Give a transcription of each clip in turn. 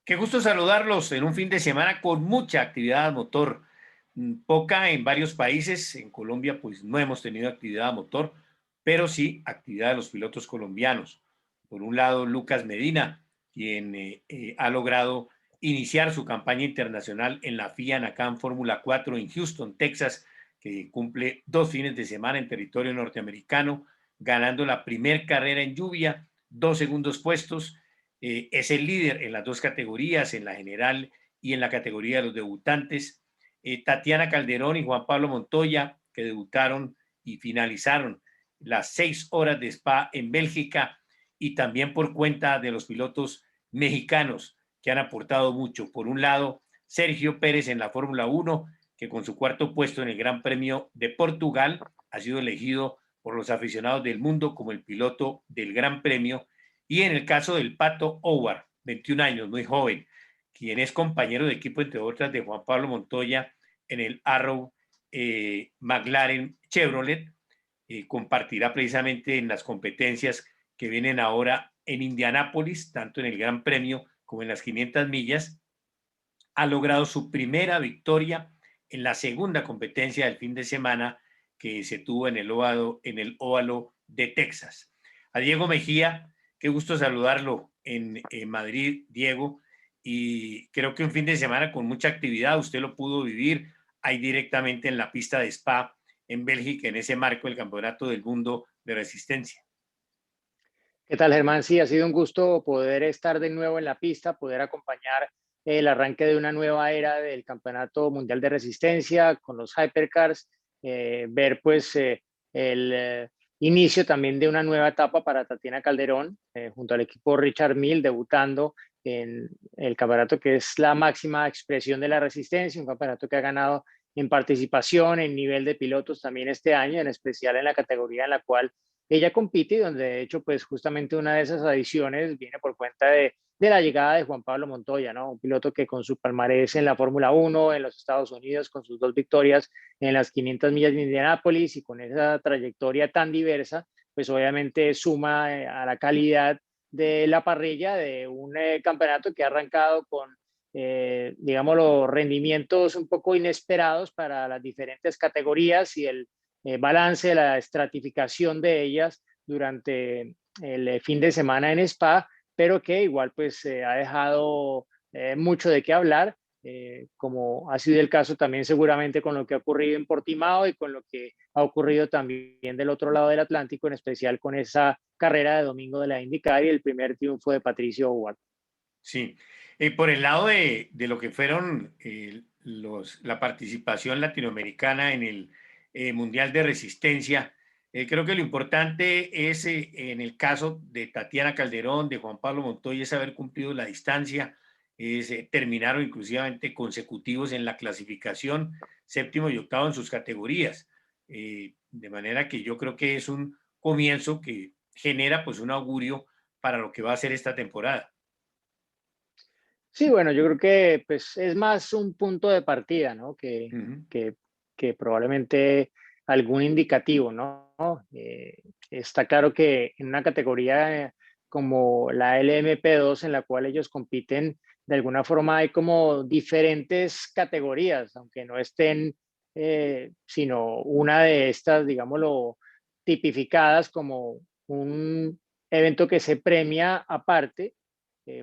Qué gusto saludarlos en un fin de semana con mucha actividad a motor. Poca en varios países. En Colombia, pues no hemos tenido actividad a motor, pero sí actividad de los pilotos colombianos. Por un lado, Lucas Medina, quien ha logrado iniciar su campaña internacional en la FIA NACAM Fórmula 4 en Houston, Texas, que cumple 2 fines de semana en territorio norteamericano, ganando la primer carrera en lluvia, 2 segundos puestos. Es el líder en las dos categorías, en la general y en la categoría de los debutantes. Tatiana Calderón y Juan Pablo Montoya, que debutaron y finalizaron las 6 horas de Spa en Bélgica, y también por cuenta de los pilotos mexicanos que han aportado mucho. Por un lado, Sergio Pérez en la Fórmula 1, que con su cuarto puesto en el Gran Premio de Portugal ha sido elegido por los aficionados del mundo como el piloto del Gran Premio. Y en el caso del Pato Howard, 21 años, muy joven, quien es compañero de equipo, entre otras, de Juan Pablo Montoya en el Arrow McLaren Chevrolet, compartirá precisamente en las competencias que vienen ahora en Indianápolis, tanto en el Gran Premio como en las 500 millas. Ha logrado su primera victoria en la segunda competencia del fin de semana que se tuvo en el óvalo de Texas. A Diego Mejía, qué gusto saludarlo en Madrid, Diego, y creo que un fin de semana con mucha actividad. Usted lo pudo vivir ahí directamente en la pista de Spa en Bélgica, en ese marco del Campeonato del Mundo de Resistencia. ¿Qué tal, Germán? Sí, ha sido un gusto poder estar de nuevo en la pista, poder acompañar el arranque de una nueva era del Campeonato Mundial de Resistencia con los Hypercars, ver pues el inicio también de una nueva etapa para Tatiana Calderón, junto al equipo Richard Mille, debutando en el campeonato que es la máxima expresión de la resistencia, un campeonato que ha ganado en participación, en nivel de pilotos también este año, en especial en la categoría en la cual ella compite, y donde de hecho pues justamente una de esas adiciones viene por cuenta de la llegada de Juan Pablo Montoya, ¿no? Un piloto que con su palmarés en la Fórmula 1 en los Estados Unidos, con sus 2 victorias en las 500 millas de Indianápolis y con esa trayectoria tan diversa, pues obviamente suma a la calidad de la parrilla de un campeonato que ha arrancado con, digamos, los rendimientos un poco inesperados para las diferentes categorías y el balance, la estratificación de ellas durante el fin de semana en Spa, pero que igual pues ha dejado mucho de qué hablar, como ha sido el caso también seguramente con lo que ha ocurrido en Portimao y con lo que ha ocurrido también del otro lado del Atlántico, en especial con esa carrera de domingo de la IndyCar y el primer triunfo de Patricio Howard. Sí, por el lado de lo que fueron la participación latinoamericana en el Mundial de Resistencia, creo que lo importante es, en el caso de Tatiana Calderón, de Juan Pablo Montoya, es haber cumplido la distancia. Terminaron inclusivamente consecutivos en la clasificación, séptimo y octavo en sus categorías. De manera que yo creo que es un comienzo que genera pues un augurio para lo que va a ser esta temporada. Sí, bueno, yo creo que pues es más un punto de partida, ¿no? Ujú. Que, que probablemente algún indicativo, ¿no? Está claro que en una categoría como la LMP2 en la cual ellos compiten, de alguna forma hay como diferentes categorías, aunque no estén, sino una de estas, digámoslo, tipificadas como un evento que se premia aparte,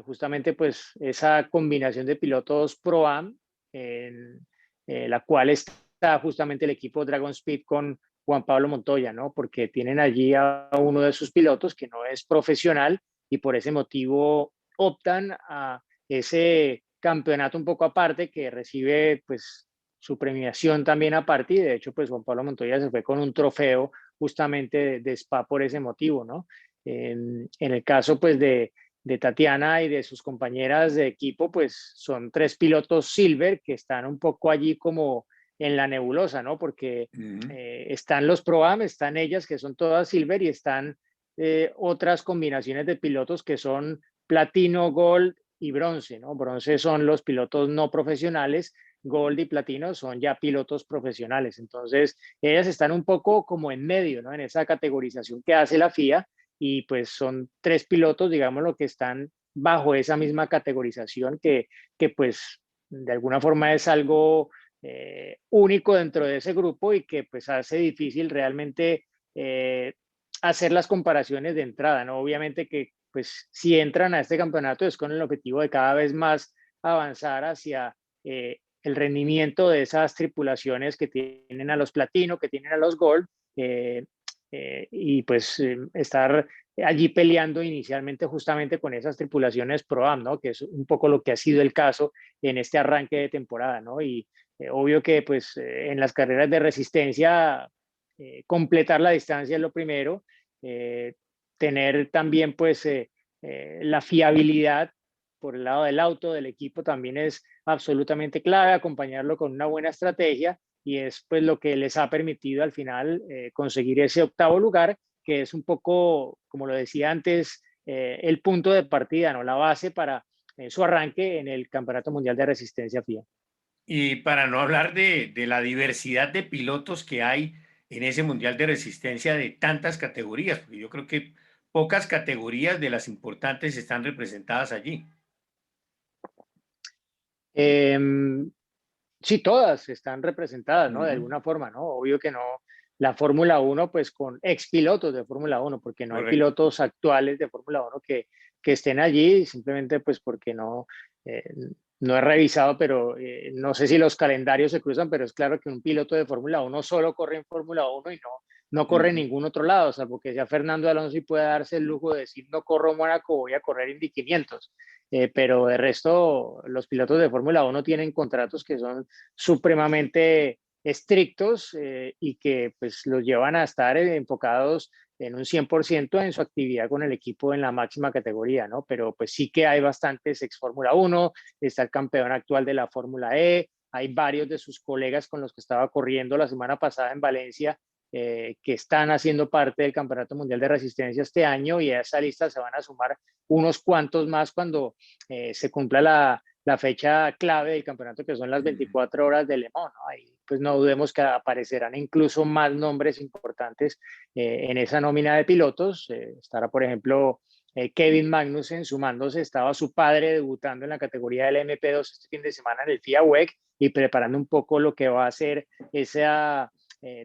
justamente pues esa combinación de pilotos Pro-Am, en la cual está justamente el equipo Dragon Speed con Juan Pablo Montoya, ¿no? Porque tienen allí a uno de sus pilotos que no es profesional y por ese motivo optan a ese campeonato un poco aparte que recibe pues su premiación también aparte, y de hecho pues Juan Pablo Montoya se fue con un trofeo justamente de Spa por ese motivo, ¿no? En el caso pues de Tatiana y de sus compañeras de equipo, pues son 3 pilotos Silver que están un poco allí como en la nebulosa, ¿no? Porque Ujú. están los Pro-Am, están ellas que son todas Silver y están otras combinaciones de pilotos que son platino, gold y bronce, ¿no? Bronce son los pilotos no profesionales, gold y platino son ya pilotos profesionales. Entonces, ellas están un poco como en medio, ¿no? En esa categorización que hace la FIA, y pues son 3 pilotos, digamos, lo que están bajo esa misma categorización que pues de alguna forma es algo único dentro de ese grupo y que pues hace difícil realmente hacer las comparaciones de entrada, ¿no? Obviamente que pues si entran a este campeonato es con el objetivo de cada vez más avanzar hacia el rendimiento de esas tripulaciones que tienen a los platino, que tienen a los gold, y pues estar allí peleando inicialmente justamente con esas tripulaciones Pro Am, ¿no? Que es un poco lo que ha sido el caso en este arranque de temporada, ¿no? Y obvio que pues en las carreras de resistencia completar la distancia es lo primero, tener también pues la fiabilidad por el lado del auto, del equipo también es absolutamente clave, acompañarlo con una buena estrategia y es pues lo que les ha permitido al final conseguir ese octavo lugar, que es un poco, como lo decía antes, el punto de partida, ¿no? La base para su arranque en el Campeonato Mundial de Resistencia FIA. Y para no hablar de la diversidad de pilotos que hay en ese Mundial de Resistencia de tantas categorías, porque yo creo que pocas categorías de las importantes están representadas allí. Eh, Sí, todas están representadas, ¿no? De Ujú, alguna forma, ¿no? Obvio que no, la Fórmula Uno, pues con expilotos de Fórmula Uno, porque no hay correcto. pilotos actuales de Fórmula Uno que estén allí, simplemente pues porque no, eh, no he revisado, pero no sé si los calendarios se cruzan, pero es claro que un piloto de Fórmula Uno solo corre en Fórmula Uno y no corre en Ujú. ningún otro lado, salvo que sea Fernando Alonso y pueda darse el lujo de decir no corro en Mónaco, voy a correr Indy 500. Pero de resto, los pilotos de Fórmula Uno tienen contratos que son supremamente estrictos y que pues los llevan a estar enfocados en un 100% en su actividad con el equipo en la máxima categoría, ¿no? Pero pues sí que hay bastantes ex Fórmula Uno, está el campeón actual de la Fórmula E, hay varios de sus colegas con los que estaba corriendo la semana pasada en Valencia que están haciendo parte del Campeonato Mundial de Resistencia este año y a esa lista se van a sumar unos cuantos más cuando se cumpla la fecha clave del campeonato, que son las 24 horas de Le Mans, ¿no? Ahí, pues no dudemos que aparecerán incluso más nombres importantes en esa nómina de pilotos. Estará, por ejemplo, Kevin Magnussen sumándose, estaba su padre debutando en la categoría del MP2 este fin de semana en el FIA WEC y preparando un poco lo que va a ser esa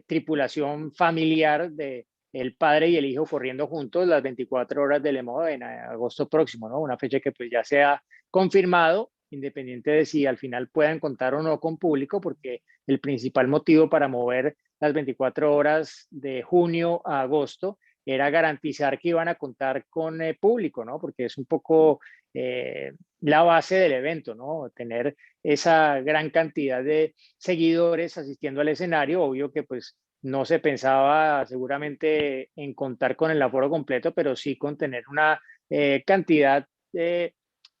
tripulación familiar de el padre y el hijo corriendo juntos las 24 horas de Le Mans en agosto próximo, ¿no? Una fecha que pues ya se ha confirmado, independiente de si al final puedan contar o no con público, porque el principal motivo para mover las 24 horas de junio a agosto era garantizar que iban a contar con público, ¿no? Porque es un poco la base del evento, ¿no? Tener esa gran cantidad de seguidores asistiendo al escenario, obvio que pues no se pensaba seguramente en contar con el aforo completo, pero sí con tener una cantidad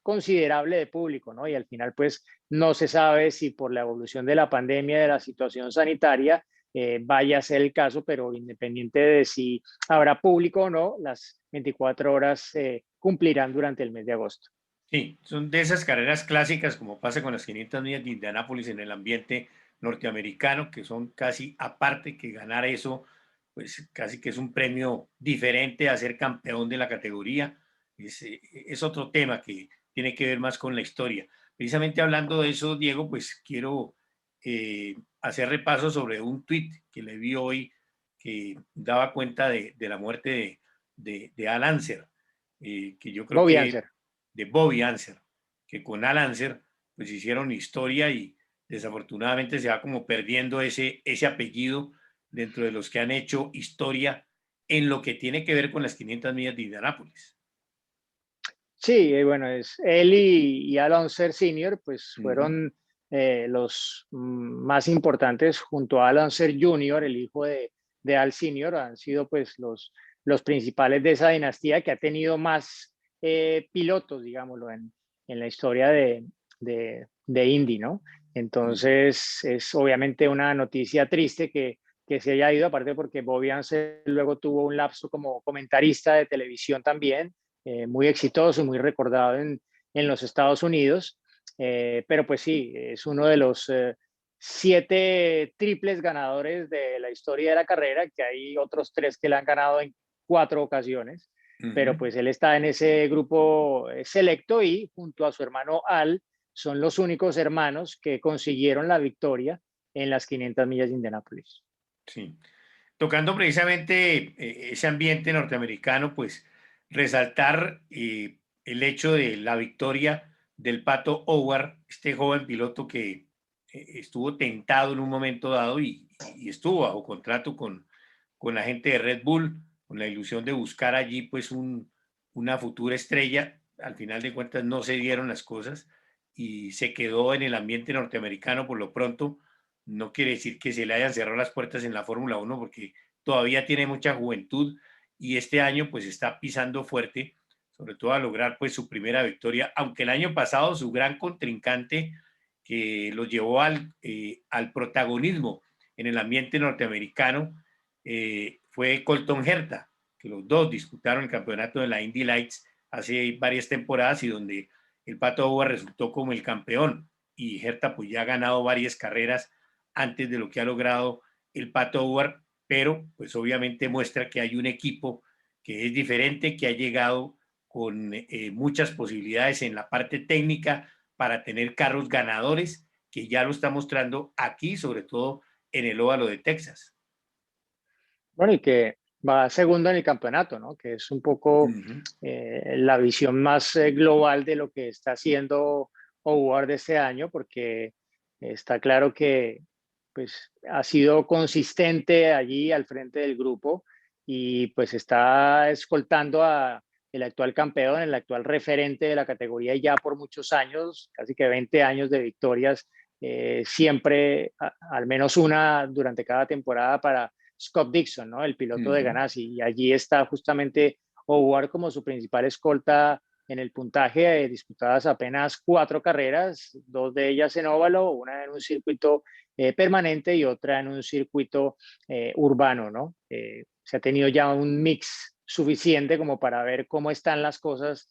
considerable de público, ¿no? Y al final, pues, no se sabe si por la evolución de la pandemia, de la situación sanitaria, vaya a ser el caso, pero independiente de si habrá público o no, las 24 horas cumplirán durante el mes de agosto. Sí, son de esas carreras clásicas como pasa con las 500 millas de Indianápolis en el ambiente norteamericano, que son casi aparte que ganar eso, pues casi que es un premio diferente a ser campeón de la categoría. Es otro tema que tiene que ver más con la historia. Precisamente hablando de eso, Diego, pues quiero hacer repaso sobre un tuit que le vi hoy que daba cuenta de la muerte de Al Unser, que yo creo Bobby que Anser. de Bobby Unser, que con Al Unser pues hicieron historia y desafortunadamente se va como perdiendo ese apellido dentro de los que han hecho historia en lo que tiene que ver con las 500 millas de Indianápolis. Sí, bueno, es él y Al Unser Senior, pues Uh -huh. fueron los más importantes junto a Al Unser Junior, el hijo de Al Senior, han sido pues los principales de esa dinastía que ha tenido más pilotos, digámoslo, en la historia de Indy, ¿no? Uh -huh. Entonces es obviamente una noticia triste que se haya ido, aparte porque Bobby Unser luego tuvo un lapso como comentarista de televisión también muy exitoso, muy recordado en los Estados Unidos, pero pues sí, es uno de los 7 triples ganadores de la historia de la carrera, que hay otros 3 que la han ganado en 4 ocasiones. pero pues él está en ese grupo selecto y junto a su hermano Al son los únicos hermanos que consiguieron la victoria en las 500 millas de Indianápolis. Sí. Tocando precisamente ese ambiente norteamericano, pues resaltar el hecho de la victoria del Pato Howard, este joven piloto que estuvo tentado en un momento dado y estuvo bajo contrato con la gente de Red Bull, con la ilusión de buscar allí pues una futura estrella. Al final de cuentas no se dieron las cosas y se quedó en el ambiente norteamericano por lo pronto. No quiere decir que se le hayan cerrado las puertas en la Fórmula 1 porque todavía tiene mucha juventud y este año pues está pisando fuerte, sobre todo a lograr pues su primera victoria, aunque el año pasado su gran contrincante que lo llevó al protagonismo en el ambiente norteamericano fue Colton Herta, que los dos disputaron el campeonato de la Indy Lights hace varias temporadas y donde el Pato Howard resultó como el campeón y Herta pues ya ha ganado varias carreras antes de lo que ha logrado el Pato Howard, pero pues obviamente muestra que hay un equipo que es diferente, que ha llegado con muchas posibilidades en la parte técnica para tener carros ganadores, que ya lo está mostrando aquí, sobre todo en el óvalo de Texas. Bueno, y que va segundo en el campeonato, ¿no? Que es un Uh poco -huh. la visión más global de lo que está haciendo Howard este año, porque está claro que pues, ha sido consistente allí al frente del grupo y pues está escoltando a el actual campeón, el actual referente de la categoría ya por muchos años, casi que 20 años de victorias, siempre al menos una durante cada temporada para Scott Dixon, ¿no? El piloto de Ganassi. Y allí está justamente Howard como su principal escolta en el puntaje, disputadas apenas 4 carreras, 2 de ellas en óvalo, una en un circuito permanente y otra en un circuito urbano, ¿no? Se ha tenido ya un mix suficiente como para ver cómo están las cosas,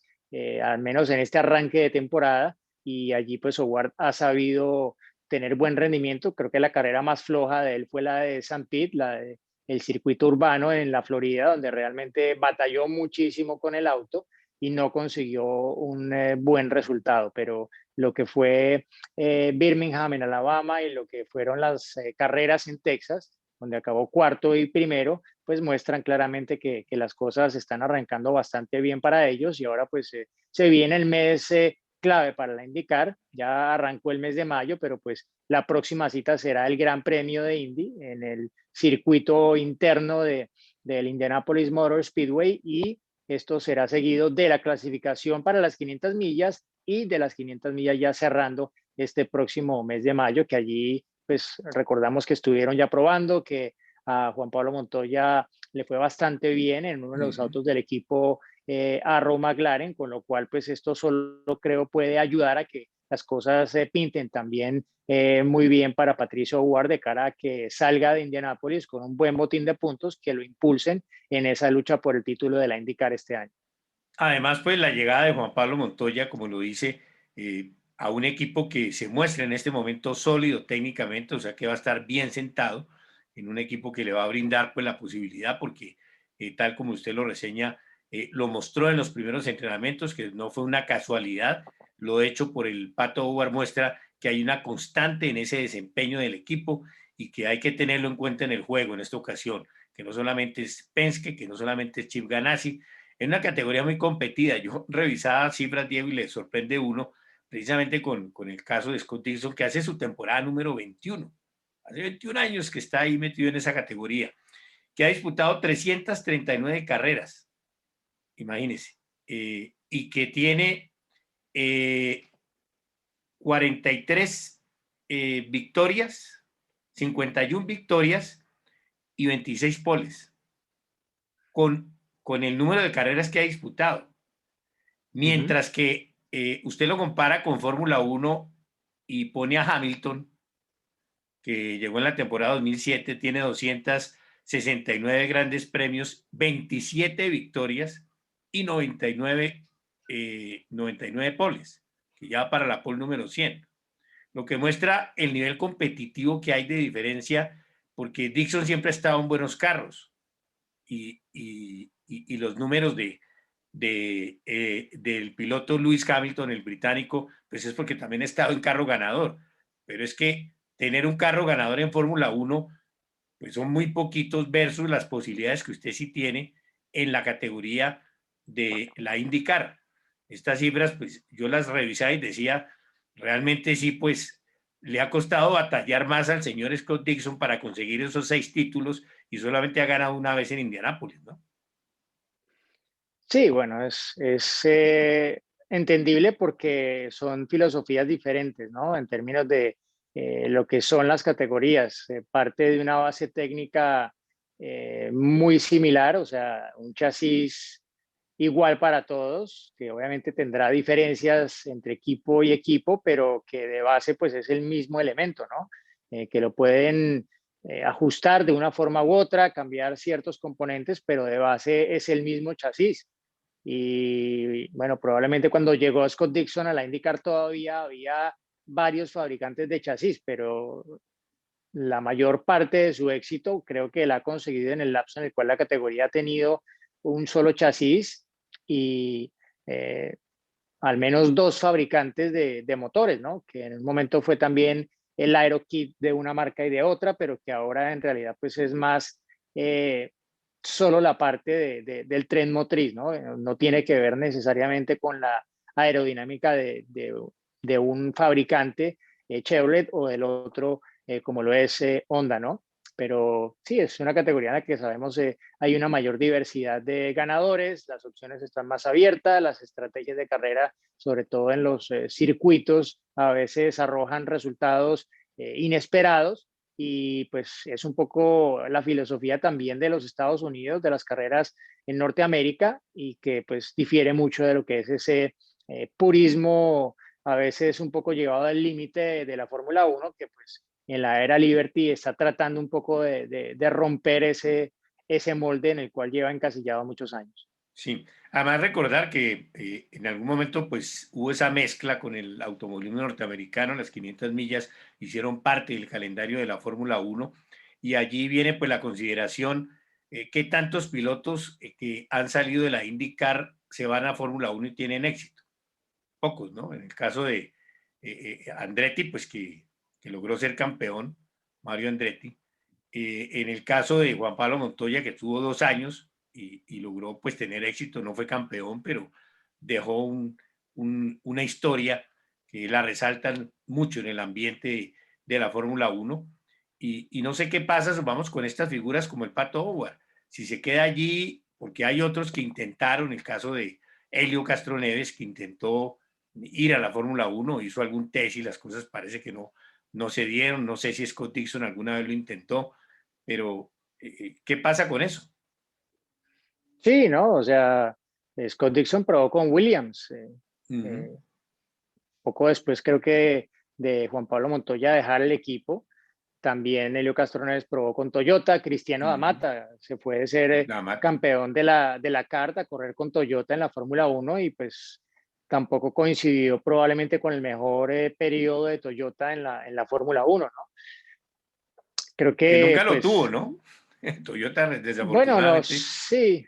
al menos en este arranque de temporada, y allí pues Howard ha sabido tener buen rendimiento. Creo que la carrera más floja de él fue la de San Pete, el circuito urbano en la Florida, donde realmente batalló muchísimo con el auto y no consiguió un buen resultado. Pero lo que fue Birmingham en Alabama y lo que fueron las carreras en Texas, donde acabó cuarto y primero, pues muestran claramente que las cosas están arrancando bastante bien para ellos y ahora pues se viene el mes clave para la IndyCar. Ya arrancó el mes de mayo, pero pues la próxima cita será el Gran Premio de Indy en el circuito interno del Indianapolis Motor Speedway y esto será seguido de la clasificación para las 500 millas y de las 500 millas ya cerrando este próximo mes de mayo, que allí pues recordamos que estuvieron ya probando, que a Juan Pablo Montoya le fue bastante bien en uno de los autos del equipo Arrow McLaren, con lo cual pues esto solo creo puede ayudar a que las cosas se pinten también muy bien para Patricio Howard de cara a que salga de Indianápolis con un buen botín de puntos que lo impulsen en esa lucha por el título de la IndyCar este año. Además, pues la llegada de Juan Pablo Montoya, como lo dice, a un equipo que se muestra en este momento sólido técnicamente, o sea que va a estar bien sentado en un equipo que le va a brindar pues la posibilidad, porque tal como usted lo reseña, lo mostró en los primeros entrenamientos, que no fue una casualidad, lo hecho por el Pato Howard muestra que hay una constante en ese desempeño del equipo y que hay que tenerlo en cuenta en el juego en esta ocasión, que no solamente es Penske, que no solamente es Chip Ganassi, en una categoría muy competida. Yo revisaba cifras, Diego, y le sorprende uno, precisamente con el caso de Scott Dixon, que hace su temporada número 21. Hace 21 años que está ahí metido en esa categoría, que ha disputado 339 carreras, imagínense, y que tiene 43 victorias, 51 victorias y 26 poles, con el número de carreras que ha disputado. Mientras que usted lo compara con Fórmula 1 y pone a Hamilton, que llegó en la temporada 2007, tiene 269 grandes premios, 27 victorias y 99 poles, que ya va para la pole número 100. Lo que muestra el nivel competitivo que hay de diferencia, porque Dixon siempre ha estado en buenos carros y los números del piloto Lewis Hamilton, el británico, pues es porque también ha estado en carro ganador. Pero es que tener un carro ganador en Fórmula 1, pues son muy poquitos versus las posibilidades que usted sí tiene en la categoría de la IndyCar. Estas cifras, pues yo las revisaba y decía, realmente sí, pues le ha costado batallar más al señor Scott Dixon para conseguir esos 6 títulos y solamente ha ganado una vez en Indianápolis, ¿no? Sí, bueno, es entendible porque son filosofías diferentes, ¿no? En términos de lo que son las categorías. Parte de una base técnica muy similar, o sea, un chasis igual para todos, que obviamente tendrá diferencias entre equipo y equipo, pero que de base pues es el mismo elemento, ¿no? Que lo pueden ajustar de una forma u otra, cambiar ciertos componentes, pero de base es el mismo chasis. Y bueno, probablemente cuando llegó Scott Dixon a la IndyCar todavía había varios fabricantes de chasis, pero la mayor parte de su éxito creo que la ha conseguido en el lapso en el cual la categoría ha tenido un solo chasis y eh, al menos dos fabricantes de motores, ¿no? Que en un momento fue también el AeroKit de una marca y de otra, pero que ahora en realidad pues es más eh, solo la parte del tren motriz, ¿no? No tiene que ver necesariamente con la aerodinámica de un fabricante, Chevrolet, o del otro, como lo es Honda, ¿no? Pero sí, es una categoría en la que sabemos hay una mayor diversidad de ganadores, las opciones están más abiertas, las estrategias de carrera, sobre todo en los circuitos, a veces arrojan resultados inesperados y pues es un poco la filosofía también de los Estados Unidos, de las carreras en Norteamérica y que pues difiere mucho de lo que es ese purismo a veces un poco llevado al límite de la Fórmula 1 que pues en la era Liberty está tratando un poco de romper ese molde en el cual lleva encasillado muchos años. Sí, además recordar que en algún momento pues hubo esa mezcla con el automovilismo norteamericano, las 500 millas hicieron parte del calendario de la Fórmula 1 y allí viene pues la consideración qué tantos pilotos que han salido de la IndyCar se van a Fórmula 1 y tienen éxito. Pocos, ¿no? En el caso de Andretti, pues que logró ser campeón, Mario Andretti. En el caso de Juan Pablo Montoya, que estuvo 2 años y logró pues tener éxito, no fue campeón, pero dejó una historia que la resaltan mucho en el ambiente de la Fórmula 1. Y no sé qué pasa, vamos con estas figuras como el Pato Howard. Si se queda allí, porque hay otros que intentaron, el caso de Helio Castroneves, que intentó ir a la Fórmula 1, hizo algún test y las cosas parece que no se dieron. No sé si Scott Dixon alguna vez lo intentó, pero ¿qué pasa con eso? Sí, ¿no? O sea, Scott Dixon probó con Williams. Uh -huh. Eh, Poco después creo que de Juan Pablo Montoya dejar el equipo. También Helio Castroneves probó con Toyota, Cristiano Uh -huh. Damata se fue de ser La mata. campeón de la carta, a correr con Toyota en la Fórmula 1 y pues tampoco coincidió probablemente con el mejor periodo de Toyota en la Fórmula 1, ¿no? Creo Que nunca que lo tuvo, pues, ¿no? Toyota, bueno, no, desafortunadamente. sí,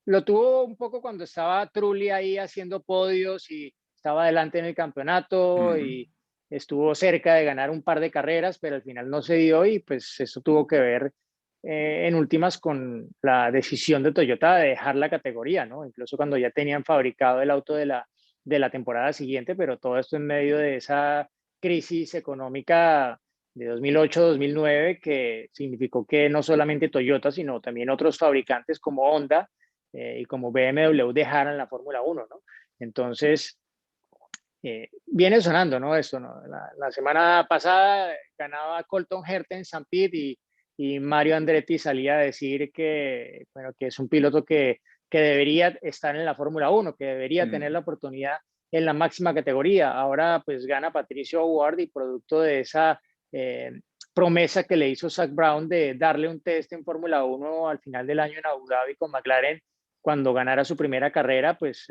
lo tuvo un poco cuando estaba Trulli ahí haciendo podios y estaba adelante en el Uh campeonato -huh. y estuvo cerca de ganar un par de carreras, pero al final no se dio y pues eso tuvo que ver en últimas con la decisión de Toyota de dejar la categoría, ¿no? Incluso cuando ya tenían fabricado el auto de la temporada siguiente, pero todo esto en medio de esa crisis económica de 2008-2009 que significó que no solamente Toyota, sino también otros fabricantes como Honda y como BMW dejaran la Fórmula 1, ¿no? Entonces, viene sonando, ¿no? Esto, ¿no? La semana pasada ganaba Colton Herta en San Pete y Mario Andretti salía a decir que, bueno, que es un piloto que debería estar en la Fórmula 1, que Uh debería tener -huh. la oportunidad en la máxima categoría. Ahora pues gana Patricio O'Ward y producto de esa eh, promesa que le hizo Zach Brown de darle un test en Fórmula 1 al final del año en Abu Dhabi con McLaren cuando ganara su primera carrera, pues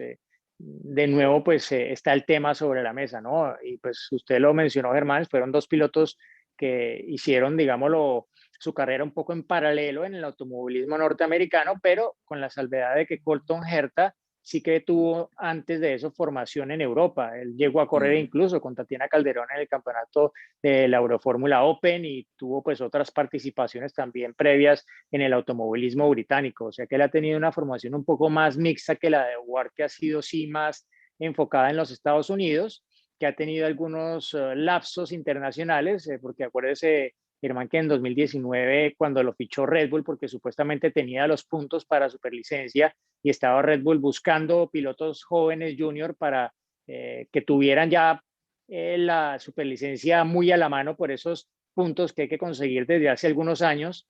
de nuevo pues está el tema sobre la mesa, ¿no? Y pues usted lo mencionó, Germán, fueron dos pilotos que hicieron, digámoslo, su carrera un poco en paralelo en el automovilismo norteamericano, pero con la salvedad de que Colton Herta sí que tuvo antes de eso formación en Europa. Él llegó a correr incluso con Tatiana Calderón en el campeonato de la Eurofórmula Open y tuvo pues otras participaciones también previas en el automovilismo británico. O sea que él ha tenido una formación un poco más mixta que la de Ward, que ha sido sí más enfocada en los Estados Unidos, que ha tenido algunos lapsos internacionales, porque acuérdese, Germán, que en 2019, cuando lo fichó Red Bull, porque supuestamente tenía los puntos para superlicencia y estaba Red Bull buscando pilotos jóvenes junior para que tuvieran ya la superlicencia muy a la mano por esos puntos que hay que conseguir desde hace algunos años,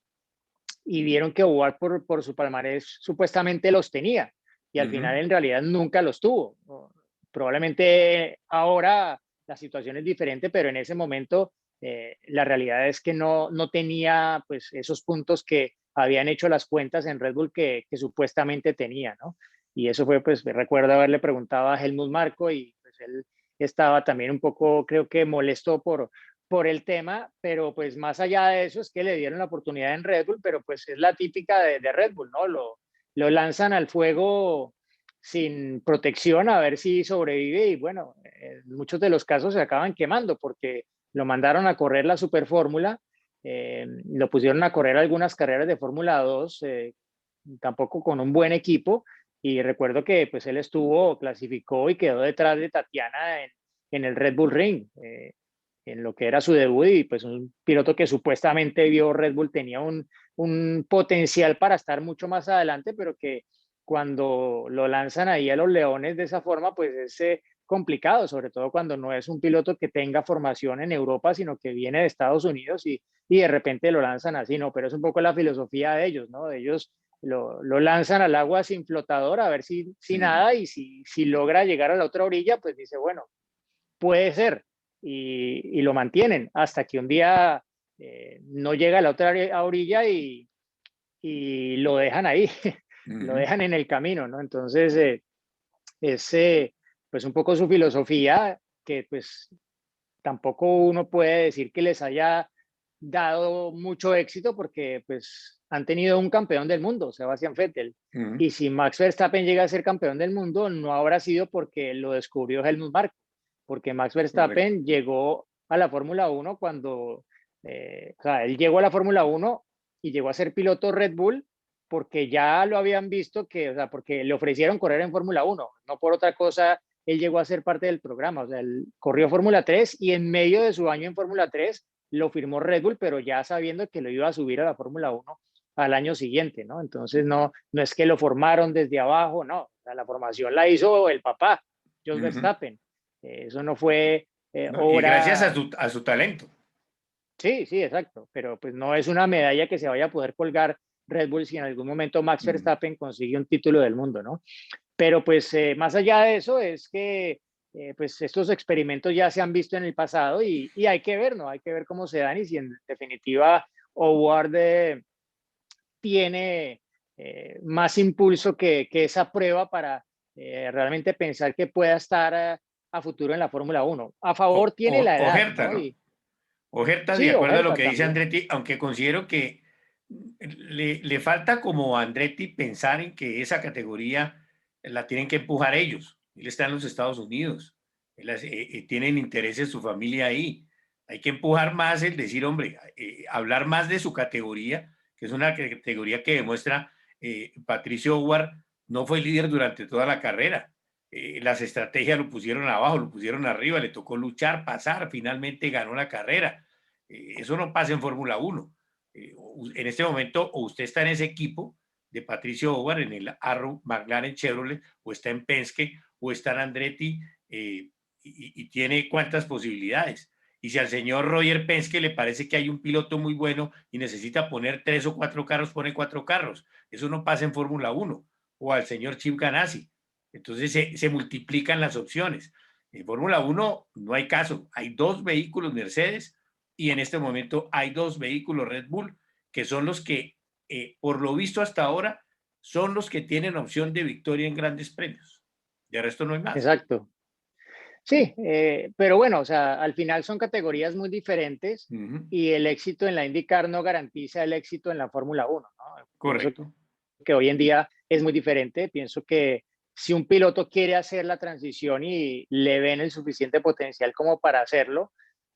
y vieron que Howard por su palmarés supuestamente los tenía y al final en realidad nunca los tuvo. Probablemente ahora la situación es diferente, pero en ese momento la realidad es que no tenía pues esos puntos que habían hecho las cuentas en Red Bull que supuestamente tenía, ¿no? Y eso fue, pues recuerdo haberle preguntado a Helmut Marko y pues él estaba también un poco, creo que molesto por el tema, pero pues más allá de eso es que le dieron la oportunidad en Red Bull, pero pues es la típica de Red Bull, ¿no? Lo lanzan al fuego sin protección a ver si sobrevive y bueno, en muchos de los casos se acaban quemando porque lo mandaron a correr la Super Fórmula, lo pusieron a correr algunas carreras de Fórmula 2, tampoco con un buen equipo, y recuerdo que pues él clasificó y quedó detrás de Tatiana en el Red Bull Ring, en lo que era su debut, y pues un piloto que supuestamente vio Red Bull tenía un potencial para estar mucho más adelante, pero que cuando lo lanzan ahí a los Leones de esa forma, pues es complicado, sobre todo cuando no es un piloto que tenga formación en Europa, sino que viene de Estados Unidos y de repente lo lanzan así, ¿no? Pero es un poco la filosofía de ellos, ¿no? De ellos lo lanzan al agua sin flotador a ver si nada, y si logra llegar a la otra orilla, pues dice, bueno, puede ser, y lo mantienen hasta que un día no llega a la otra orilla y lo dejan ahí, lo dejan en el camino, ¿no? Entonces, es pues un poco su filosofía, que pues tampoco uno puede decir que les haya dado mucho éxito porque pues han tenido un campeón del mundo, Sebastián Vettel. Y si Max Verstappen llega a ser campeón del mundo, no habrá sido porque lo descubrió Helmut Marko, porque Max Verstappen Correcto. llegó a la Fórmula 1 cuando, o sea, él llegó a la Fórmula 1 y llegó a ser piloto Red Bull porque ya lo habían visto que, o sea, porque le ofrecieron correr en Fórmula 1, no por otra cosa. Él llegó a ser parte del programa, o sea, él corrió Fórmula 3 y en medio de su año en Fórmula 3 lo firmó Red Bull, pero ya sabiendo que lo iba a subir a la Fórmula 1 al año siguiente, ¿no? Entonces no es que lo formaron desde abajo, no, o sea, la formación la hizo el papá, Jos Verstappen. Eso no fue No, y gracias obra. a su talento. Sí, sí, exacto, pero pues no es una medalla que se vaya a poder colgar Red Bull si en algún momento Max Verstappen consigue un título del mundo, ¿no? Pero pues más allá de eso es que pues estos experimentos ya se han visto en el pasado y hay que ver, ¿no? Hay que ver cómo se dan y si en definitiva Howard tiene más impulso que esa prueba para realmente pensar que pueda estar a futuro en la Fórmula 1. A favor tiene la edad, Ojerta, ¿no? ¿no? Ojerta, de Sí, acuerdo a lo Ojerta que dice también. Andretti, aunque considero que le falta como a Andretti pensar en que esa categoría la tienen que empujar ellos. Él está en los Estados Unidos, tienen intereses su familia ahí. Hay que empujar más el decir, hombre, hablar más de su categoría, que es una categoría que demuestra Patricio Howard no fue líder durante toda la carrera. Las estrategias lo pusieron abajo, lo pusieron arriba, le tocó luchar, pasar, finalmente ganó la carrera. Eso no pasa en Fórmula 1. En este momento, o usted está en ese equipo de Patricio Howard, en el Arrow McLaren Chevrolet, o está en Penske, o está en Andretti, y tiene cuántas posibilidades. Y si al señor Roger Penske le parece que hay un piloto muy bueno y necesita poner 3 o 4 carros, pone 4 carros. Eso no pasa en Fórmula 1. O al señor Chip Ganassi. Entonces se multiplican las opciones. En Fórmula 1 no hay caso. Hay 2 vehículos Mercedes y en este momento hay 2 vehículos Red Bull que son los que, por lo visto hasta ahora, son los que tienen opción de victoria en grandes premios. De resto no hay más. Exacto. Sí, pero bueno, o sea, al final son categorías muy diferentes y el éxito en la IndyCar no garantiza el éxito en la Fórmula 1, ¿no? Pienso Correcto. que hoy en día es muy diferente. Pienso que si un piloto quiere hacer la transición y le ven el suficiente potencial como para hacerlo,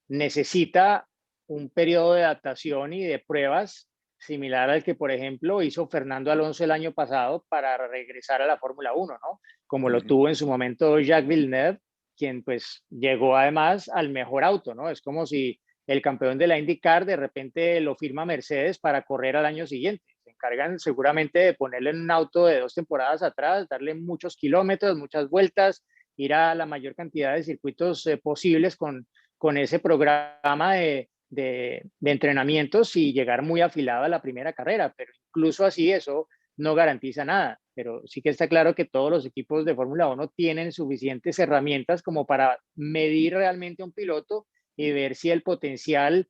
necesita un periodo de adaptación y de pruebas similar al que, por ejemplo, hizo Fernando Alonso el año pasado para regresar a la Fórmula 1, ¿no? Como lo Ujú. tuvo en su momento Jacques Villeneuve, quien pues llegó además al mejor auto, ¿no? Es como si el campeón de la IndyCar de repente lo firma Mercedes para correr al año siguiente. Se encargan seguramente de ponerle en un auto de 2 temporadas atrás, darle muchos kilómetros, muchas vueltas, ir a la mayor cantidad de circuitos posibles con ese programa de entrenamientos y llegar muy afilado a la primera carrera, pero incluso así eso no garantiza nada. Pero sí que está claro que todos los equipos de Fórmula 1 tienen suficientes herramientas como para medir realmente a un piloto y ver si el potencial,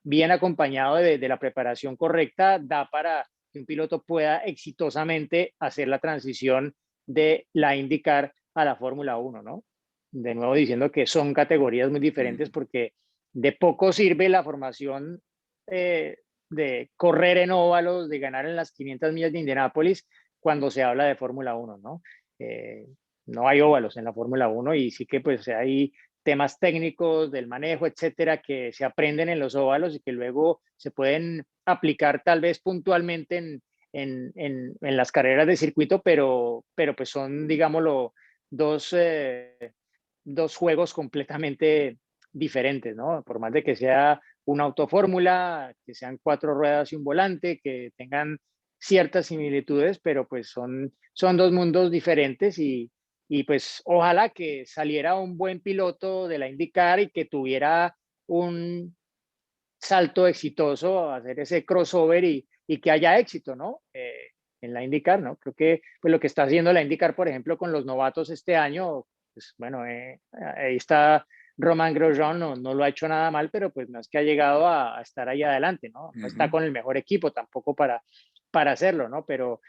bien acompañado de la preparación correcta, da para que un piloto pueda exitosamente hacer la transición de la IndyCar a la Fórmula 1, ¿no? De nuevo diciendo que son categorías muy diferentes Ujú. porque de poco sirve la formación de correr en óvalos, de ganar en las 500 millas de Indianápolis cuando se habla de Fórmula 1, ¿no? Eh, no hay óvalos en la Fórmula 1 y sí que pues hay temas técnicos del manejo, etcétera, que se aprenden en los óvalos y que luego se pueden aplicar tal vez puntualmente en las carreras de circuito, pero pues son, digámoslo, dos, dos juegos completamente diferentes, ¿no? Por más de que sea una autofórmula, que sean 4 ruedas y un volante, que tengan ciertas similitudes, pero pues son dos mundos diferentes y pues ojalá que saliera un buen piloto de la IndyCar y que tuviera un salto exitoso, hacer ese crossover y que haya éxito, ¿no? En la IndyCar, ¿no? Creo que pues, lo que está haciendo la IndyCar, por ejemplo, con los novatos este año, pues bueno, ahí está Romain Grosjean, no lo ha hecho nada mal, pero pues no es que ha llegado a estar ahí adelante, ¿no? No está Ujú. con el mejor equipo tampoco para hacerlo, ¿no? Pero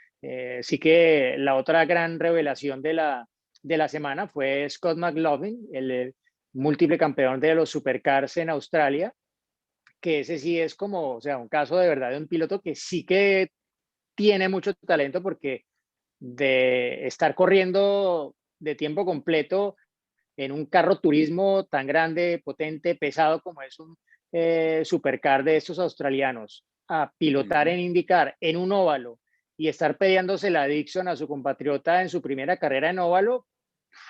sí que la otra gran revelación de la semana fue Scott McLaughlin, el múltiple campeón de los Supercars en Australia, que ese sí es como, o sea, un caso de verdad de un piloto que sí que tiene mucho talento porque de estar corriendo de tiempo completo en un carro turismo tan grande, potente, pesado como es un supercar de estos australianos, a pilotar Ujú. en IndyCar en un óvalo y estar peleándose la Dixon a su compatriota en su primera carrera en óvalo,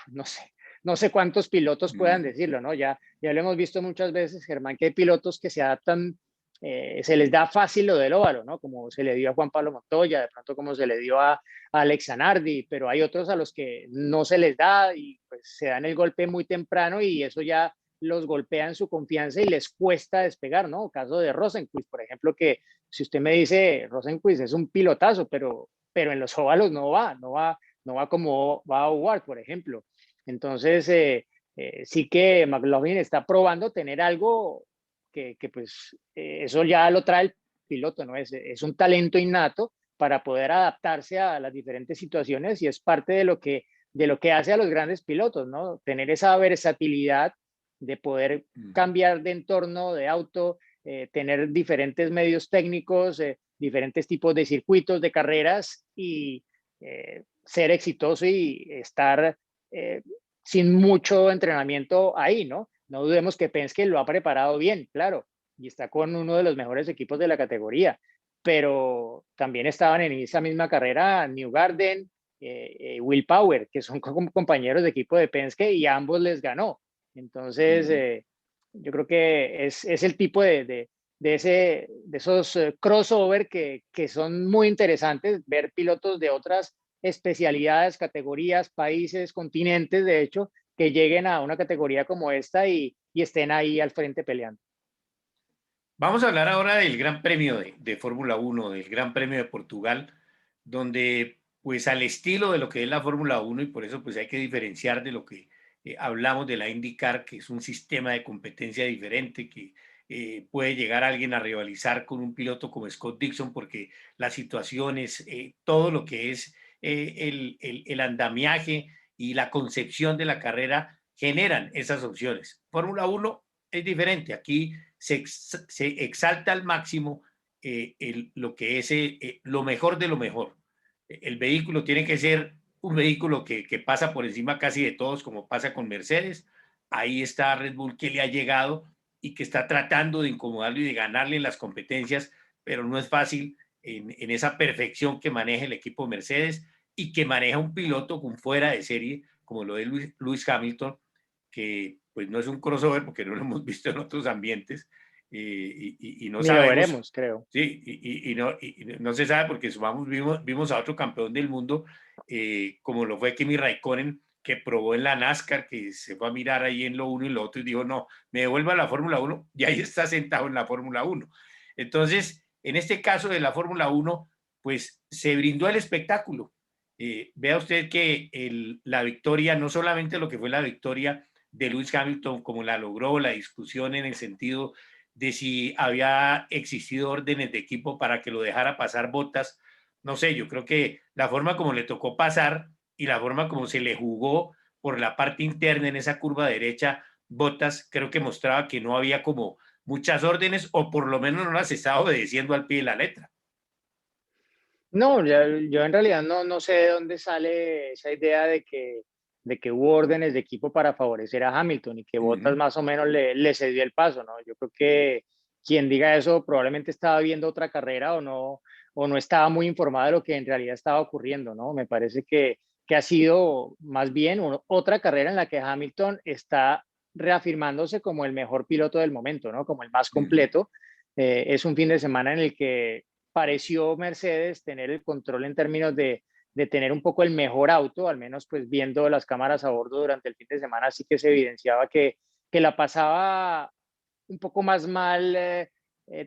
no sé, no sé cuántos pilotos puedan Ujú. decirlo, ¿no? Ya lo hemos visto muchas veces, Germán, que hay pilotos que se adaptan, se les da fácil lo del óvalo, ¿no? Como se le dio a Juan Pablo Montoya, de pronto como se le dio a Alex Zanardi, pero hay otros a los que no se les da y pues se dan el golpe muy temprano y eso ya los golpea en su confianza y les cuesta despegar, ¿no? Caso de Rosenquist, por ejemplo, que si usted me dice, Rosenquist es un pilotazo, pero en los óvalos no va como va a Howard, por ejemplo. Entonces, sí que McLaughlin está probando tener algo que pues eso ya lo trae el piloto, ¿no? Es un talento innato para poder adaptarse a las diferentes situaciones y es parte de lo que hace a los grandes pilotos, ¿no? Tener esa versatilidad de poder Ujú. cambiar de entorno, de auto, tener diferentes medios técnicos, diferentes tipos de circuitos, de carreras y ser exitoso y estar eh, sin mucho entrenamiento ahí, ¿no? No dudemos que Penske lo ha preparado bien, claro, y está con uno de los mejores equipos de la categoría, pero también estaban en esa misma carrera New Garden, Will Power, que son compañeros de equipo de Penske y a ambos les ganó. Entonces, Ujú. yo creo que es el tipo de esos crossover que son muy interesantes, ver pilotos de otras especialidades, categorías, países, continentes, de hecho, que lleguen a una categoría como esta y estén ahí al frente peleando. Vamos a hablar ahora del Gran Premio de Fórmula 1, del Gran Premio de Portugal, donde pues al estilo de lo que es la Fórmula 1 y por eso pues hay que diferenciar de lo que hablamos de la IndyCar, que es un sistema de competencia diferente, que puede llegar alguien a rivalizar con un piloto como Scott Dixon porque las situaciones, todo lo que es el andamiaje y la concepción de la carrera generan esas opciones. Fórmula 1 es diferente, aquí se exalta al máximo lo que es lo mejor de lo mejor. El vehículo tiene que ser un vehículo que pasa por encima casi de todos, como pasa con Mercedes. Ahí está Red Bull, que le ha llegado y que está tratando de incomodarlo y de ganarle en las competencias, pero no es fácil en esa perfección que maneja el equipo Mercedes y que maneja un piloto con fuera de serie, como lo de Lewis Hamilton, que pues no es un crossover porque no lo hemos visto en otros ambientes, y no Ni lo sabemos, veremos, creo. sí, y no se sabe porque vimos a otro campeón del mundo, como lo fue Kimi Raikkonen, que probó en la NASCAR, que se fue a mirar ahí en lo uno y lo otro y dijo, no, me devuelvo a la Fórmula 1 y ahí está sentado en la Fórmula 1. Entonces, en este caso de la Fórmula 1, pues se brindó el espectáculo. Vea usted que la victoria, no solamente lo que fue la victoria de Lewis Hamilton, como la logró, la discusión en el sentido de si había existido órdenes de equipo para que lo dejara pasar Bottas, no sé, yo creo que la forma como le tocó pasar y la forma como se le jugó por la parte interna en esa curva derecha, Bottas creo que mostraba que no había como muchas órdenes o por lo menos no las estaba obedeciendo al pie de la letra. No, yo en realidad no sé de dónde sale esa idea de que hubo órdenes de equipo para favorecer a Hamilton y que Uh Bottas -huh. más o menos le cedió el paso, ¿no? Yo creo que quien diga eso probablemente estaba viendo otra carrera o no estaba muy informado de lo que en realidad estaba ocurriendo, ¿no? Me parece que ha sido más bien otra carrera en la que Hamilton está reafirmándose como el mejor piloto del momento, ¿no? Como el más Uh -huh. completo. Es un fin de semana en el que pareció Mercedes tener el control en términos de tener un poco el mejor auto, al menos pues viendo las cámaras a bordo durante el fin de semana, sí que se evidenciaba que la pasaba un poco más mal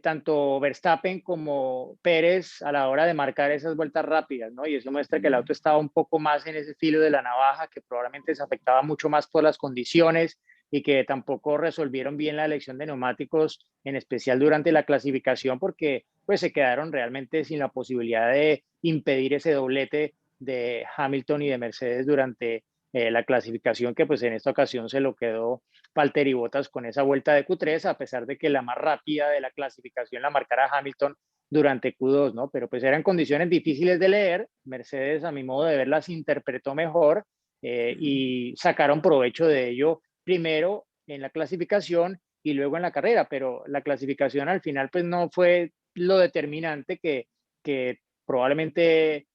tanto Verstappen como Pérez a la hora de marcar esas vueltas rápidas, ¿no? Y eso muestra que el auto estaba un poco más en ese filo de la navaja, que probablemente se afectaba mucho más por las condiciones y que tampoco resolvieron bien la elección de neumáticos, en especial durante la clasificación, porque pues se quedaron realmente sin la posibilidad de impedir ese doblete de Hamilton y de Mercedes durante la clasificación, que pues en esta ocasión se lo quedó Valtteri Bottas con esa vuelta de Q3, a pesar de que la más rápida de la clasificación la marcara Hamilton durante Q2, ¿no? Pero pues eran condiciones difíciles de leer, Mercedes a mi modo de ver las interpretó mejor y sacaron provecho de ello primero en la clasificación y luego en la carrera, pero la clasificación al final pues no fue lo determinante que probablemente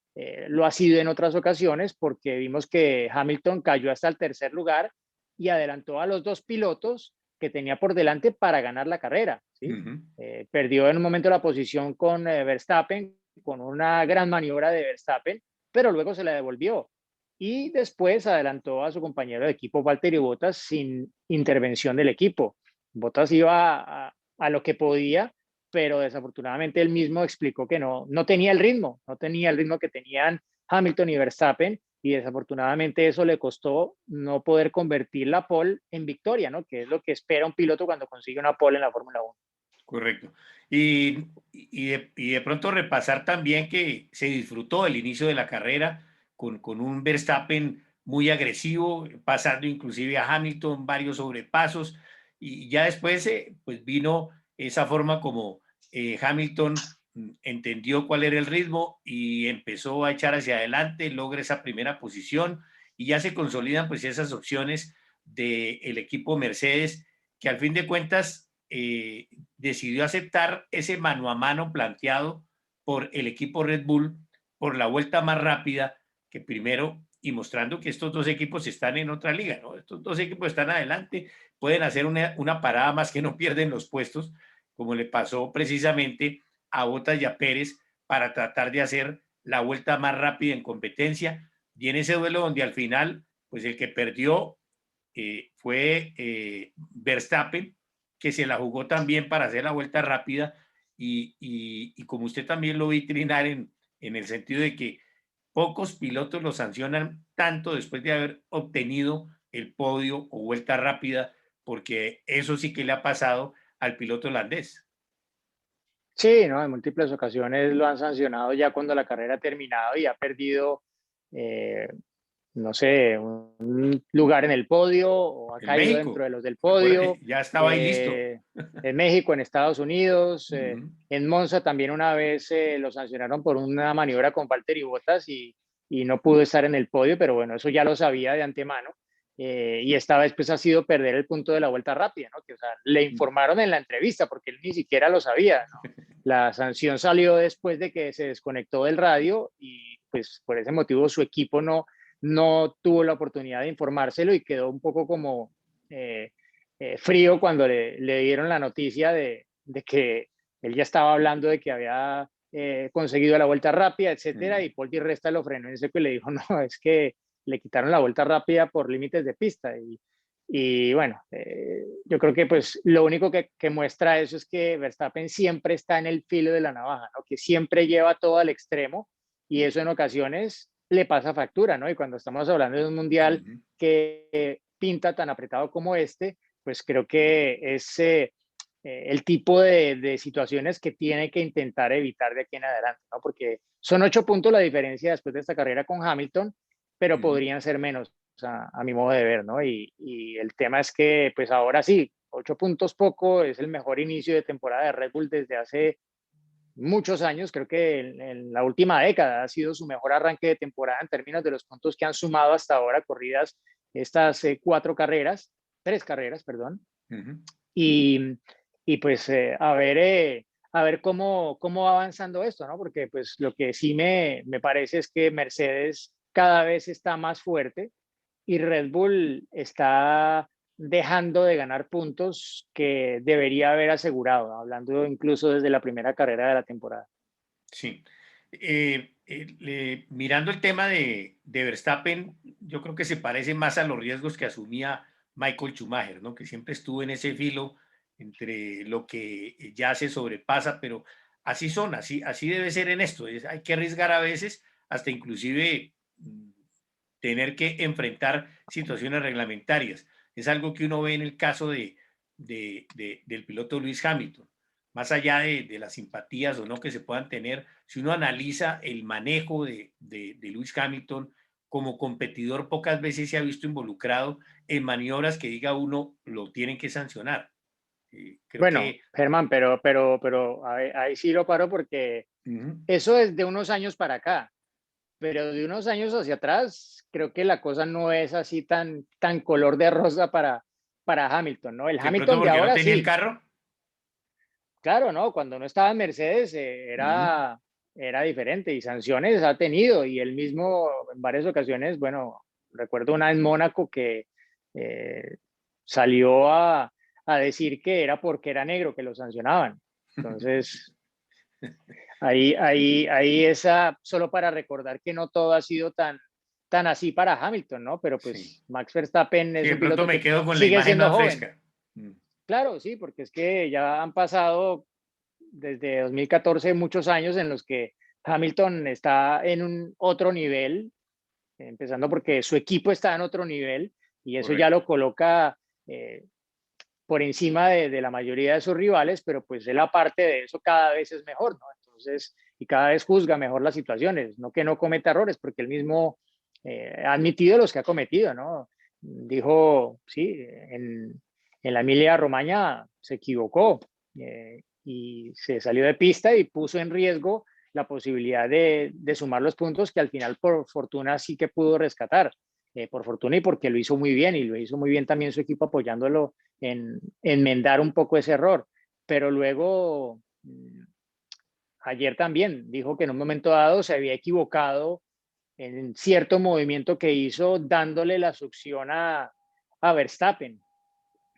lo ha sido en otras ocasiones, porque vimos que Hamilton cayó hasta el tercer lugar y adelantó a los dos pilotos que tenía por delante para ganar la carrera. Uh ¿sí? -huh. Perdió en un momento la posición con Verstappen, con una gran maniobra de Verstappen, pero luego se la devolvió. Y después adelantó a su compañero de equipo, Valtteri Bottas, sin intervención del equipo. Bottas iba a lo que podía, pero desafortunadamente él mismo explicó que no tenía el ritmo, no tenía el ritmo que tenían Hamilton y Verstappen, y desafortunadamente eso le costó no poder convertir la pole en victoria, ¿no? Que es lo que espera un piloto cuando consigue una pole en la Fórmula 1. Correcto. Y de pronto repasar también que se disfrutó el inicio de la carrera con un Verstappen muy agresivo, pasando inclusive a Hamilton varios sobrepasos, y ya después pues vino esa forma como Hamilton entendió cuál era el ritmo y empezó a echar hacia adelante, logra esa primera posición y ya se consolidan pues esas opciones del equipo Mercedes, que al fin de cuentas decidió aceptar ese mano a mano planteado por el equipo Red Bull por la vuelta más rápida que primero, y mostrando que estos dos equipos están en otra liga, ¿no? Estos dos equipos están adelante, pueden hacer una parada más que no pierden los puestos, como le pasó precisamente a Bottas y a Pérez para tratar de hacer la vuelta más rápida en competencia, y en ese duelo donde al final, pues el que perdió fue Verstappen, que se la jugó también para hacer la vuelta rápida y como usted también lo vi trinar en el sentido de que pocos pilotos lo sancionan tanto después de haber obtenido el podio o vuelta rápida, porque eso sí que le ha pasado al piloto holandés. Sí, ¿no? En múltiples ocasiones lo han sancionado ya cuando la carrera ha terminado y ha perdido eh, no sé, un lugar en el podio o ha En caído dentro México, de los del recuerde, podio. ya estaba ahí listo. eh, en México, en Estados Unidos, Uh -huh. en Monza también una vez lo sancionaron por una maniobra con Valtteri Bottas y no pudo estar en el podio, pero bueno, eso ya lo sabía de antemano. Y esta vez pues ha sido perder el punto de la vuelta rápida, ¿no? Que, o sea, le informaron en la entrevista porque él ni siquiera lo sabía, ¿no? La sanción salió después de que se desconectó del radio y pues por ese motivo su equipo no tuvo la oportunidad de informárselo y quedó un poco como frío cuando le dieron la noticia de que él ya estaba hablando de que había conseguido la vuelta rápida, etcétera, y Paul Di Resta lo frenó en seco y le dijo, no, es que le quitaron la vuelta rápida por límites de pista. Y bueno, yo creo que pues lo único que muestra eso es que Verstappen siempre está en el filo de la navaja, ¿no? Que siempre lleva todo al extremo y eso en ocasiones le pasa factura, ¿no? Y cuando estamos hablando de un mundial que pinta tan apretado como este, pues creo que es el tipo de situaciones que tiene que intentar evitar de aquí en adelante, ¿no? Porque son 8 puntos la diferencia después de esta carrera con Hamilton, pero podrían ser menos a mi modo de ver, ¿no? Y el tema es que, pues ahora sí, 8 puntos poco, es el mejor inicio de temporada de Red Bull desde hace muchos años, creo que en la última década ha sido su mejor arranque de temporada en términos de los puntos que han sumado hasta ahora corridas estas 4 carreras, 3 carreras, perdón, y, y pues a ver cómo va avanzando esto, ¿no? Porque pues lo que sí me parece es que Mercedes cada vez está más fuerte y Red Bull está dejando de ganar puntos que debería haber asegurado, hablando incluso desde la primera carrera de la temporada. Sí. Mirando el tema de Verstappen, yo creo que se parece más a los riesgos que asumía Michael Schumacher, ¿no? Que siempre estuvo en ese filo entre lo que ya se sobrepasa, pero así son, así debe ser en esto. Hay que arriesgar a veces hasta inclusive tener que enfrentar situaciones reglamentarias. Es algo que uno ve en el caso del piloto Lewis Hamilton. Más allá de las simpatías o no que se puedan tener, si uno analiza el manejo de Lewis Hamilton como competidor, pocas veces se ha visto involucrado en maniobras que diga uno lo tienen que sancionar. Creo Bueno, que... Germán, pero ahí sí lo paro porque eso es de unos años para acá, pero de unos años hacia atrás, creo que la cosa no es así tan color de rosa para Hamilton, ¿no? El De pronto Hamilton de porque no ahora tenía el sí, carro. claro, ¿no? Cuando no estaba en Mercedes era diferente y sanciones ha tenido y él mismo en varias ocasiones, bueno, recuerdo una en Mónaco que eh, salió a decir que era porque era negro que lo sancionaban. Entonces, ahí esa, solo para recordar que no todo ha sido tan así para Hamilton, ¿no? Pero Sí. pues Max Verstappen Sí, es de un pronto piloto me que quedo con la sigue imagen siendo más joven. fresca. Claro, sí, porque es que ya han pasado desde 2014 muchos años en los que Hamilton está en un otro nivel, empezando porque su equipo está en otro nivel y eso ya Correcto. lo coloca por encima de la mayoría de sus rivales, pero pues él aparte de eso cada vez es mejor, ¿no? Entonces, y cada vez juzga mejor las situaciones, no que no cometa errores, porque él mismo ha admitido los que ha cometido, ¿no? Dijo, sí, en la Emilia Romagna se equivocó y se salió de pista y puso en riesgo la posibilidad de sumar los puntos que al final por fortuna sí que pudo rescatar, por fortuna y porque lo hizo muy bien y lo hizo muy bien también su equipo apoyándolo en enmendar un poco ese error. Pero luego, ayer también dijo que en un momento dado se había equivocado en cierto movimiento que hizo dándole la succión a Verstappen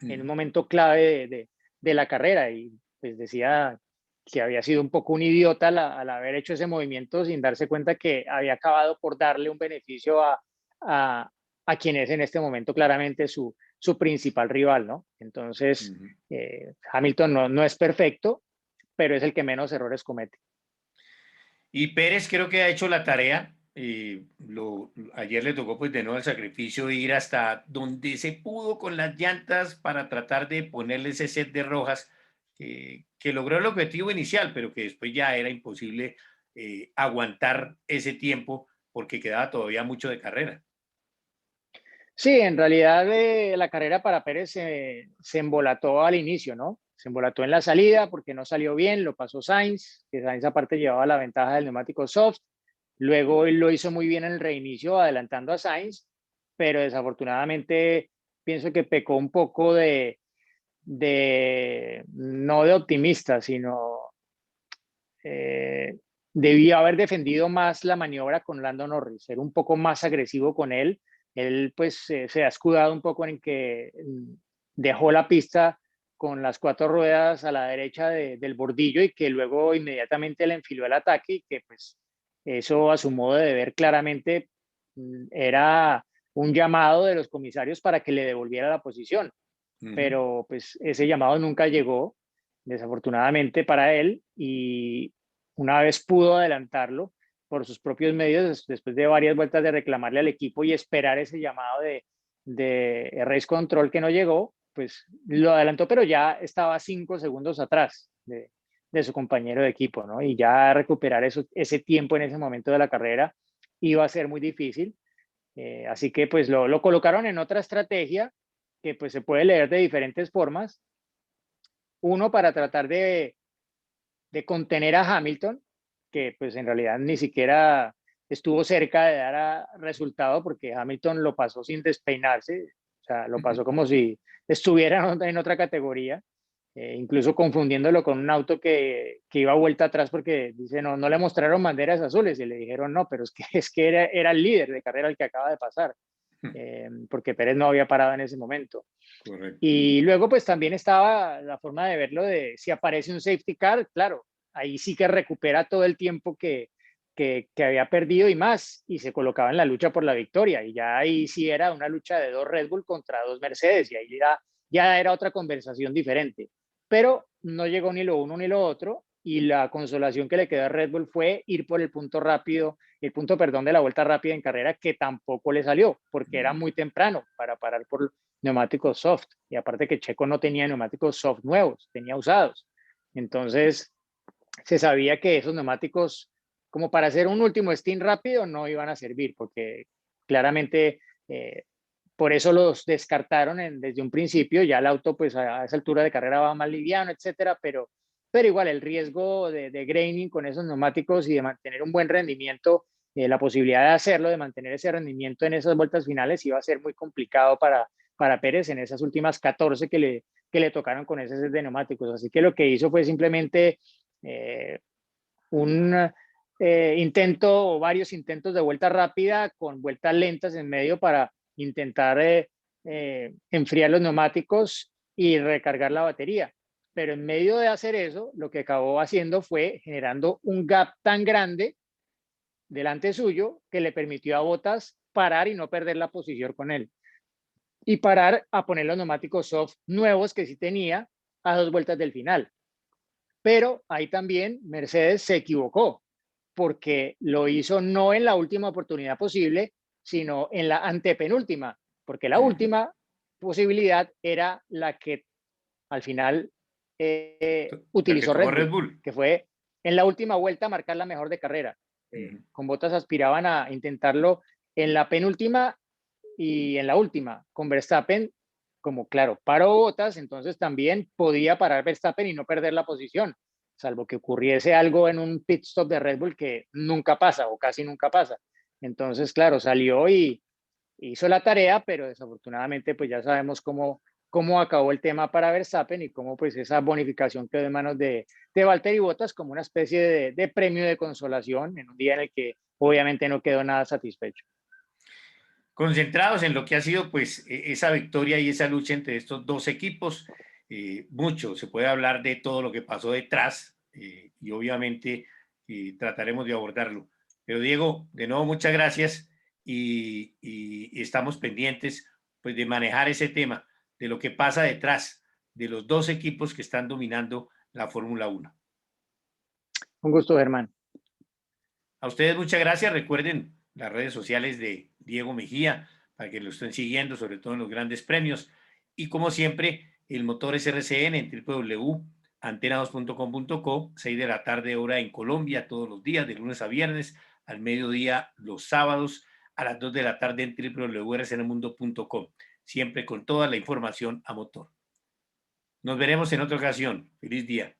en un momento clave de la carrera y pues decía que había sido un poco un idiota al haber hecho ese movimiento sin darse cuenta que había acabado por darle un beneficio a, a quien es en este momento claramente su principal rival, ¿no? Entonces, Hamilton no es perfecto, pero es el que menos errores comete. Y Pérez creo que ha hecho la tarea. Ayer le tocó pues de nuevo el sacrificio de ir hasta donde se pudo con las llantas para tratar de ponerle ese set de rojas que logró el objetivo inicial, pero que después ya era imposible aguantar ese tiempo porque quedaba todavía mucho de carrera. Sí, en realidad la carrera para Pérez se embolató al inicio, ¿no? Se embolató en la salida porque no salió bien, lo pasó Sainz, que Sainz aparte llevaba la ventaja del neumático soft, Luego él lo hizo muy bien en el reinicio, adelantando a Sainz, pero desafortunadamente pienso que pecó un poco no de optimista, sino debió haber defendido más la maniobra con Lando Norris, ser un poco más agresivo con él. Él pues se ha escudado un poco en que dejó la pista con las cuatro ruedas a la derecha del bordillo y que luego inmediatamente le enfiló el ataque y que pues eso a su modo de ver claramente era un llamado de los comisarios para que le devolviera la posición. Pero pues ese llamado nunca llegó, desafortunadamente para él, y una vez pudo adelantarlo por sus propios medios, después de varias vueltas de reclamarle al equipo y esperar ese llamado de race control que no llegó, pues lo adelantó, pero ya estaba 5 segundos atrás de su compañero de equipo, ¿no? Y ya recuperar ese tiempo en ese momento de la carrera iba a ser muy difícil. Así que pues lo colocaron en otra estrategia que pues se puede leer de diferentes formas. Uno, para tratar de contener a Hamilton, que pues en realidad ni siquiera estuvo cerca de dar resultado porque Hamilton lo pasó sin despeinarse, o sea, lo pasó como si estuviera en otra categoría, incluso confundiéndolo con un auto que iba vuelta atrás porque dice, no, no le mostraron banderas azules y le dijeron, no, pero es que era el líder de carrera el que acaba de pasar, porque Pérez no había parado en ese momento. Correcto. Y luego pues también estaba la forma de verlo de si aparece un safety car, claro, ahí sí que recupera todo el tiempo que había perdido y más, y se colocaba en la lucha por la victoria, y ya ahí sí era una lucha de dos Red Bull contra dos Mercedes, y ahí ya era otra conversación diferente. Pero no llegó ni lo uno ni lo otro, y la consolación que le quedó a Red Bull fue ir por el punto rápido, perdón, de la vuelta rápida en carrera, que tampoco le salió, porque era muy temprano para parar por neumáticos soft. Y aparte que Checo no tenía neumáticos soft nuevos, tenía usados. Entonces se sabía que esos neumáticos, como para hacer un último stint rápido, no iban a servir, porque claramente por eso los descartaron desde un principio. Ya el auto, pues a esa altura de carrera va más liviano, etcétera, pero igual el riesgo de graining con esos neumáticos y de mantener un buen rendimiento, la posibilidad de hacerlo, de mantener ese rendimiento en esas vueltas finales, iba a ser muy complicado para Pérez en esas últimas 14 que le tocaron con ese set de neumáticos. Así que lo que hizo fue simplemente eh, un intento o varios intentos de vuelta rápida con vueltas lentas en medio para intentar enfriar los neumáticos y recargar la batería. Pero en medio de hacer eso, lo que acabó haciendo fue generando un gap tan grande delante suyo que le permitió a Bottas parar y no perder la posición con él. Y parar a poner los neumáticos soft nuevos que sí tenía a 2 vueltas del final. Pero ahí también Mercedes se equivocó porque lo hizo no en la última oportunidad posible, sino en la antepenúltima, porque la última posibilidad era la que al final La que utilizó tomó Red Red Bull, Bull. que fue en la última vuelta marcar la mejor de carrera. Con Bottas aspiraban a intentarlo en la penúltima y en la última. Con Verstappen, como claro, paró Bottas, entonces también podía parar Verstappen y no perder la posición, salvo que ocurriese algo en un pit stop de Red Bull que nunca pasa o casi nunca pasa. Entonces, claro, salió y hizo la tarea, pero desafortunadamente pues ya sabemos cómo acabó el tema para Verstappen y cómo pues esa bonificación quedó en manos de Valtteri Bottas como una especie de premio de consolación en un día en el que obviamente no quedó nada satisfecho. Concentrados en lo que ha sido pues esa victoria y esa lucha entre estos dos equipos. Mucho se puede hablar de todo lo que pasó detrás y obviamente trataremos de abordarlo. Pero Diego, de nuevo muchas gracias y estamos pendientes pues de manejar ese tema, de lo que pasa detrás de los dos equipos que están dominando la Fórmula 1. Un gusto, Germán. A ustedes muchas gracias. Recuerden las redes sociales de Diego Mejía para que lo estén siguiendo, sobre todo en los grandes premios. Y como siempre, el motor es RCN en www.antena2.com.co, 6 de la tarde hora en Colombia, todos los días, de lunes a viernes, al mediodía los sábados, a las 2 de la tarde en www.rcnmundo.com. Siempre con toda la información a motor. Nos veremos en otra ocasión. Feliz día.